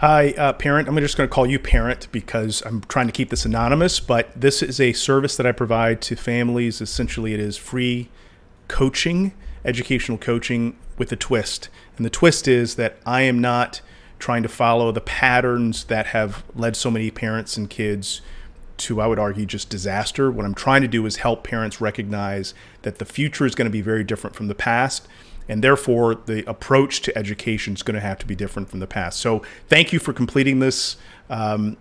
Hi, parent. I'm just going to call you parent because I'm trying to keep this anonymous, but this is a service that I provide to families. Essentially, it is free coaching, educational coaching with a twist. And the twist is that I am not trying to follow the patterns that have led so many parents and kids to, I would argue, just disaster. What I'm trying to do is help parents recognize that the future is going to be very different from the past, and therefore the approach to education is going to have to be different from the past. So thank you for completing this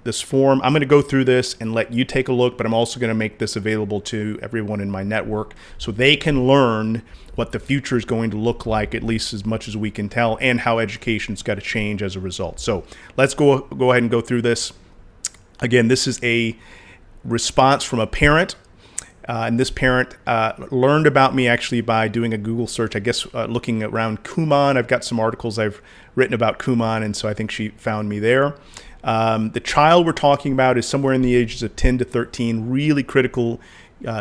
this form. I'm going to go through this and let you take a look, but I'm also going to make this available to everyone in my network so they can learn what the future is going to look like, at least as much as we can tell, and how education's got to change as a result. So let's go ahead and go through this. Again, this is a response from a parent. And this parent learned about me actually by doing a Google search, I guess looking around Kumon. I've got some articles I've written about Kumon, and so I think she found me there. The child we're talking about is somewhere in the ages of 10 to 13, really critical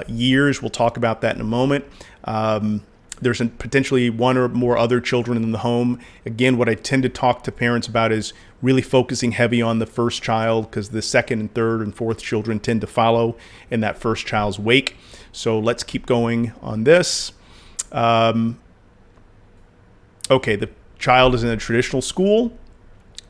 years. We'll talk about that in a moment. There's potentially one or more other children in the home. Again, what I tend to talk to parents about is really focusing heavy on the first child, because the second and third and fourth children tend to follow in that first child's wake. So let's keep going on this. Okay, the child is in a traditional school.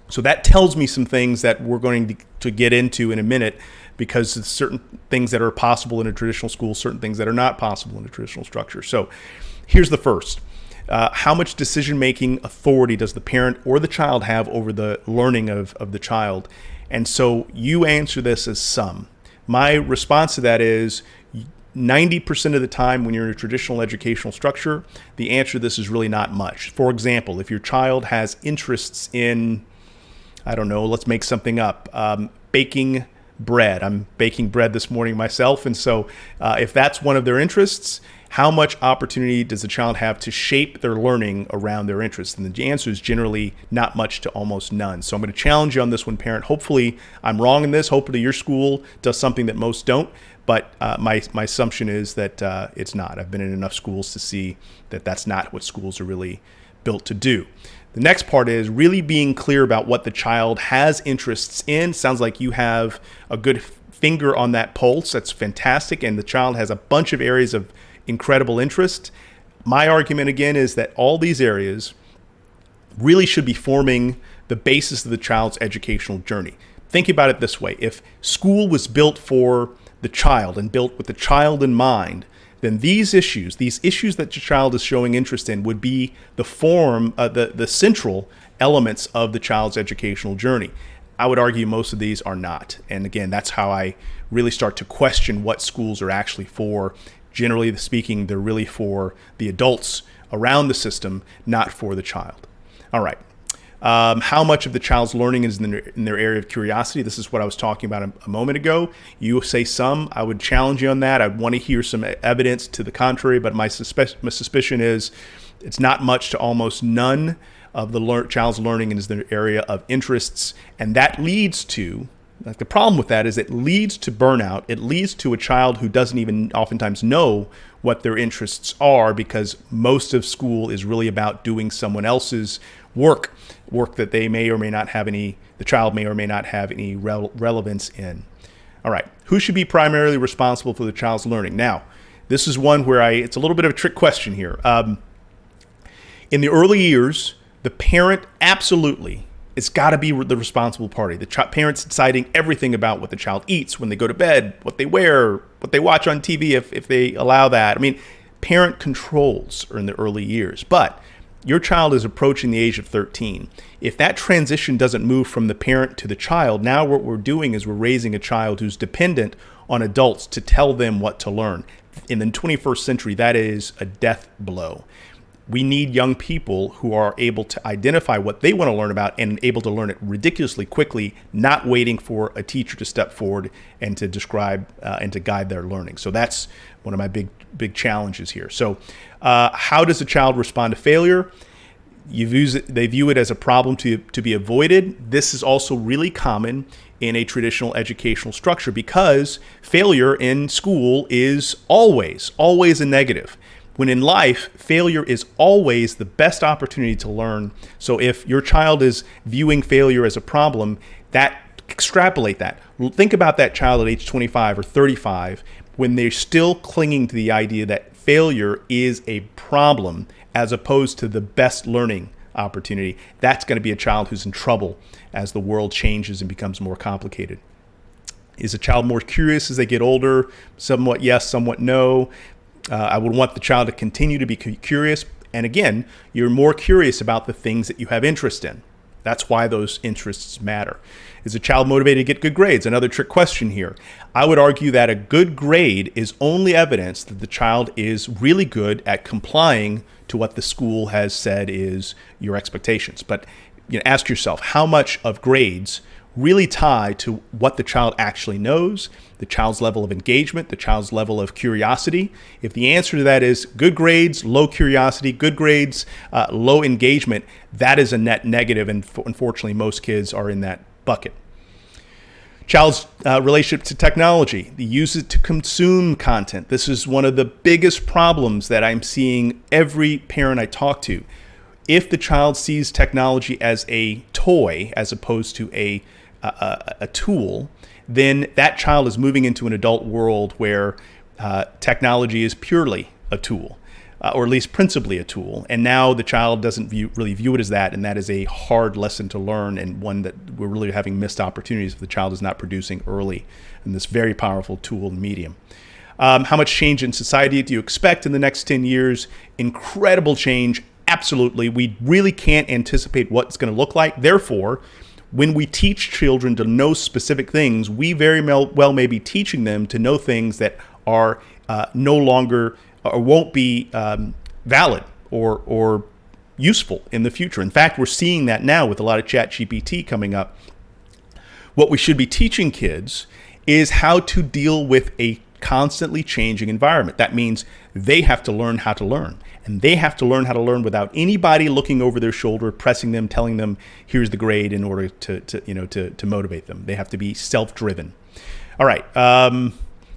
So that tells me some things that we're going to get into in a minute, because there's certain things that are possible in a traditional school, certain things that are not possible in a traditional structure. So here's the first. How much decision-making authority does the parent or the child have over the learning of the child? And so you answer this as some. My response to that is 90% of the time when you're in a traditional educational structure, the answer to this is really not much. For example, if your child has interests in, I don't know, let's make something up, baking bread. I'm baking bread this morning myself. And so if that's one of their interests, how much opportunity does the child have to shape their learning around their interests? And the answer is generally not much to almost none. So I'm going to challenge you on this one, parent. Hopefully I'm wrong in this. Hopefully your school does something that most don't. But my assumption is that it's not. I've been in enough schools to see that that's not what schools are really built to do. The next part is really being clear about what the child has interests in. Sounds like you have a good finger on that pulse. That's fantastic. And the child has a bunch of areas of incredible interest. My argument again is that all these areas really should be forming the basis of the child's educational journey. Think about it this way. If school was built for the child and built with the child in mind, then these issues that your child is showing interest in would be the central elements of the child's educational journey. I would argue most of these are not. And again, that's how I really start to question what schools are actually for. Generally speaking, they're really for the adults around the system, not for the child. All right. How much of the child's learning is in their area of curiosity? This is what I was talking about a moment ago. You say some. I would challenge you on that. I'd want to hear some evidence to the contrary, but my suspicion is it's not much to almost none of the child's learning is their area of interests, and that leads to, the problem with that is it leads to burnout. It leads to a child who doesn't even oftentimes know what their interests are, because most of school is really about doing someone else's work that they may or may not have the child may or may not have any relevance in. All right, who should be primarily responsible for the child's learning? Now, this is one where it's a little bit of a trick question here. In the early years, the parent absolutely, it's got to be the responsible party. The parent's deciding everything about what the child eats, when they go to bed, what they wear, what they watch on TV if they allow that. I mean, parent controls are in the early years. But your child is approaching the age of 13. If that transition doesn't move from the parent to the child, now what we're doing is we're raising a child who's dependent on adults to tell them what to learn. In the 21st century, that is a death blow. We need young people who are able to identify what they want to learn about and able to learn it ridiculously quickly, not waiting for a teacher to step forward and to describe and to guide their learning. So that's one of my big challenges here. So how does a child respond to failure? They view it as a problem to be avoided. This is also really common in a traditional educational structure, because failure in school is always a negative. when in life, failure is always the best opportunity to learn. So if your child is viewing failure as a problem, extrapolate that. Think about that child at age 25 or 35 when they're still clinging to the idea that failure is a problem as opposed to the best learning opportunity. That's going to be a child who's in trouble as the world changes and becomes more complicated. Is a child more curious as they get older? Somewhat yes, somewhat no. I would want the child to continue to be curious. And again, you're more curious about the things that you have interest in. That's why those interests matter. Is a child motivated to get good grades? Another trick question here. I would argue that a good grade is only evidence that the child is really good at complying to what the school has said is your expectations. But ask yourself, how much of grades really tie to what the child actually knows, the child's level of engagement, the child's level of curiosity? If the answer to that is good grades, low curiosity, good grades, low engagement, that is a net negative, and unfortunately most kids are in that bucket. Child's relationship to technology. They use it to consume content. This is one of the biggest problems that I'm seeing every parent I talk to. If the child sees technology as a toy as opposed to a tool, then that child is moving into an adult world where technology is purely a tool, or at least principally a tool. And now the child doesn't really view it as that, and that is a hard lesson to learn, and one that we're really having missed opportunities if the child is not producing early in this very powerful tool and medium. How much change in society do you expect in the next 10 years? Incredible change, absolutely. We really can't anticipate what it's going to look like. Therefore, when we teach children to know specific things, we very well may be teaching them to know things that are no longer or won't be valid or useful in the future. In fact, we're seeing that now with a lot of ChatGPT coming up. What we should be teaching kids is how to deal with a constantly changing environment. That means they have to learn how to learn. And they have to learn how to learn without anybody looking over their shoulder, pressing them, telling them, here's the grade, in order to motivate them. They have to be self-driven. All right.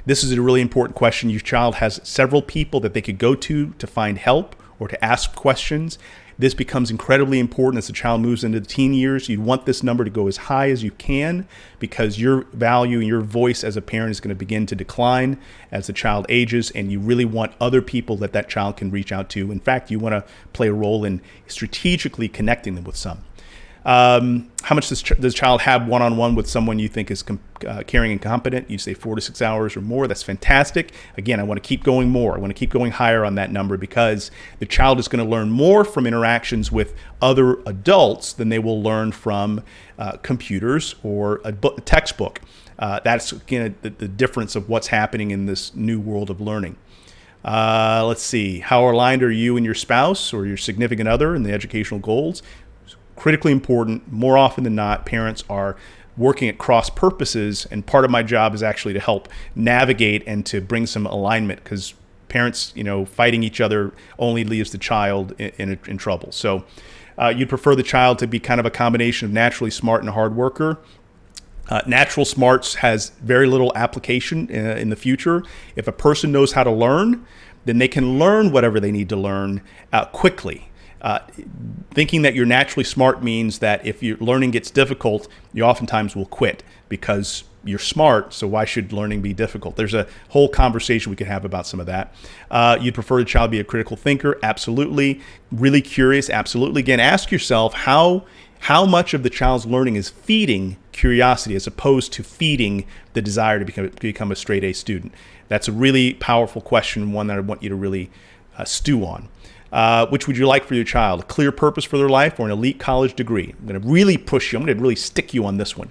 This is a really important question. Your child has several people that they could go to find help or to ask questions. This becomes incredibly important as the child moves into the teen years. You want this number to go as high as you can, because your value and your voice as a parent is going to begin to decline as the child ages, and you really want other people that child can reach out to. In fact, you want to play a role in strategically connecting them with some. How much does the child have one-on-one with someone you think is caring and competent? You say 4 to 6 hours or more. That's fantastic. Again, I want to keep going more. I want to keep going higher on that number, because the child is going to learn more from interactions with other adults than they will learn from computers or a textbook. That's again the difference of what's happening in this new world of learning. Let's see. How aligned are you and your spouse or your significant other in the educational goals? Critically important. More often than not, parents are working at cross purposes, and part of my job is actually to help navigate and to bring some alignment, because parents, fighting each other only leaves the child in trouble. So you'd prefer the child to be kind of a combination of naturally smart and a hard worker. Natural smarts has very little application in the future. If a person knows how to learn, then they can learn whatever they need to learn quickly. Thinking that you're naturally smart means that if your learning gets difficult, you oftentimes will quit because you're smart, so why should learning be difficult? There's a whole conversation we could have about some of that. You'd prefer the child be a critical thinker? Absolutely. Really curious? Absolutely. Again, ask yourself how much of the child's learning is feeding curiosity as opposed to feeding the desire to become a straight A student. That's a really powerful question, one that I want you to really stew on. Which would you like for your child? A clear purpose for their life or an elite college degree? I'm going to really push you. I'm going to really stick you on this one.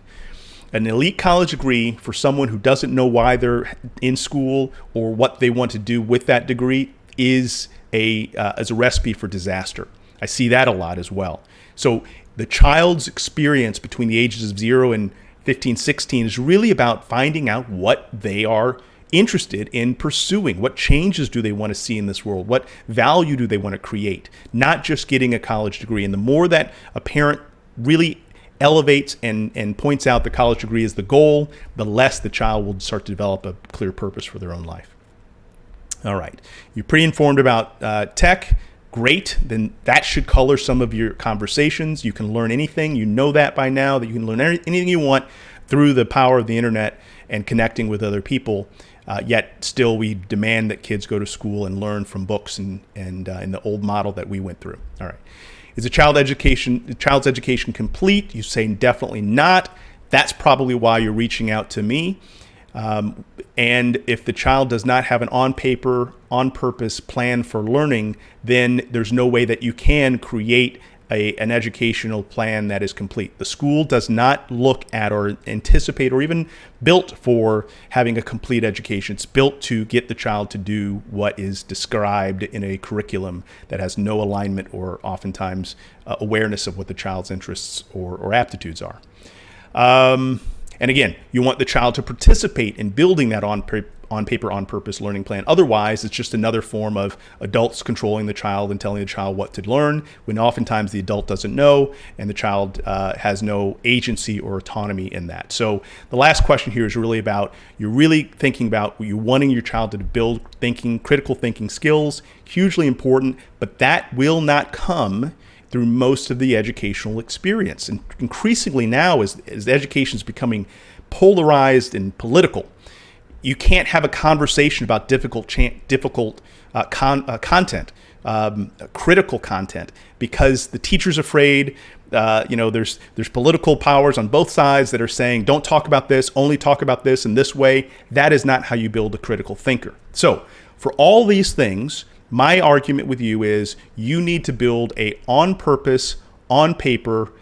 An elite college degree for someone who doesn't know why they're in school or what they want to do with that degree is a recipe for disaster. I see that a lot as well. So the child's experience between the ages of 0 and 15, 16 is really about finding out what they are interested in pursuing. What changes do they want to see in this world? What value do they want to create? Not just getting a college degree. And the more that a parent really elevates and points out the college degree as the goal, the less the child will start to develop a clear purpose for their own life. All right. You're pretty informed about tech. Great. Then that should color some of your conversations. You can learn anything. You know that by now, that you can learn anything you want through the power of the internet and connecting with other people. Yet still we demand that kids go to school and learn from books and in the old model that we went through. All right. Is the child's education complete? You say definitely not. That's probably why you're reaching out to me. And if the child does not have an on paper, on purpose plan for learning, then there's no way that you can create an educational plan that is complete. The school does not look at or anticipate or even built for having a complete education. It's built to get the child to do what is described in a curriculum that has no alignment or oftentimes awareness of what the child's interests or aptitudes are. And again, you want the child to participate in building that on paper, on purpose learning plan. Otherwise, it's just another form of adults controlling the child and telling the child what to learn, when oftentimes the adult doesn't know and the child has no agency or autonomy in that. So the last question here is really about, you're really thinking about you wanting your child to build critical thinking skills, hugely important, but that will not come through most of the educational experience. And increasingly now, as education is becoming polarized and political, you can't have a conversation about difficult content, critical content, because the teacher's afraid. There's political powers on both sides that are saying, don't talk about this, only talk about this in this way. That is not how you build a critical thinker. So for all these things, my argument with you is you need to build a on purpose, on paper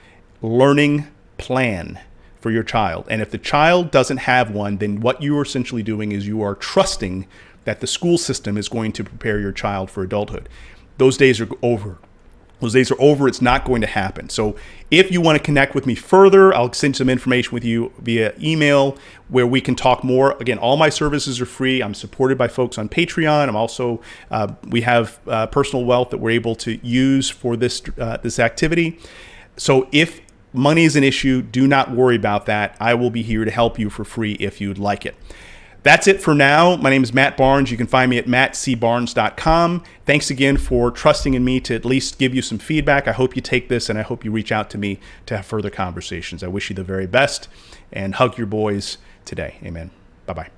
learning plan for your child. And if the child doesn't have one, then what you are essentially doing is you are trusting that the school system is going to prepare your child for adulthood. Those days are over. Those days are over. It's not going to happen. So if you want to connect with me further, I'll send some information with you via email where we can talk more. Again, all my services are free. I'm supported by folks on Patreon. I'm also, we have personal wealth that we're able to use for this activity. So if money is an issue, do not worry about that. I will be here to help you for free if you'd like it. That's it for now. My name is Matt Barnes. You can find me at mattcbarnes.com. Thanks again for trusting in me to at least give you some feedback. I hope you take this, and I hope you reach out to me to have further conversations. I wish you the very best, and hug your boys today. Amen. Bye-bye.